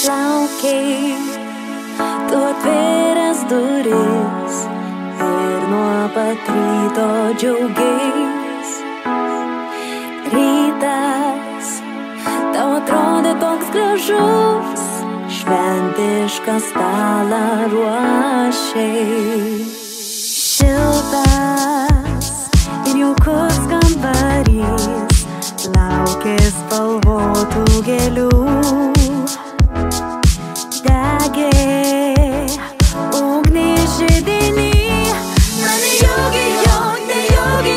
Laukiai, tu atvėręs duris ir nuo pat ryto džiaugiais. Rytas tau atrodė toks gražus, šventišką stalą ruošiai. Šiltas ir jaukus kambarys laukė spalvotų gėlių. Degė ugnis židiny, na nejaugi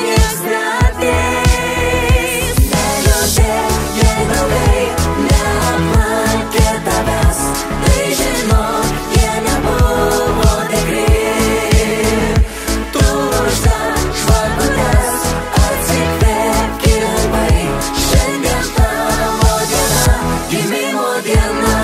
nieks neateis. Neliūdėk, jei draugai neaplankė tavęs, tai žinok, jie nebuvo tikri. Tu uždek žvakutes, atsikvėpk ir lengvai, šiandien tavo diena, gimimo diena.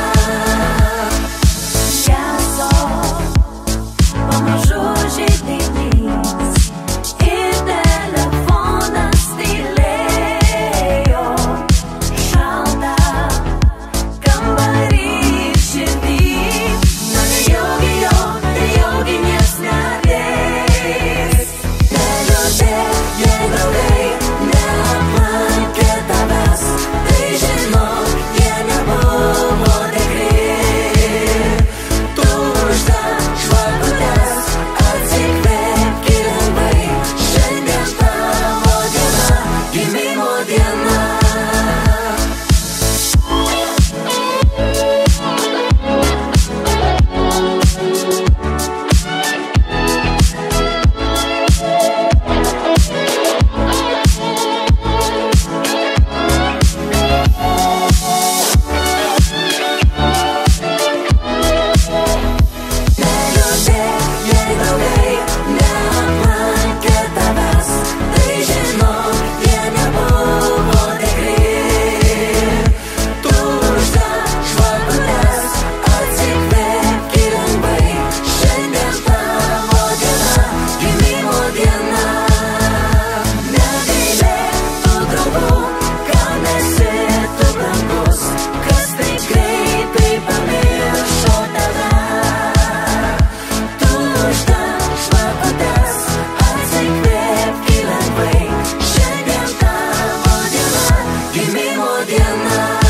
Gimimo diena.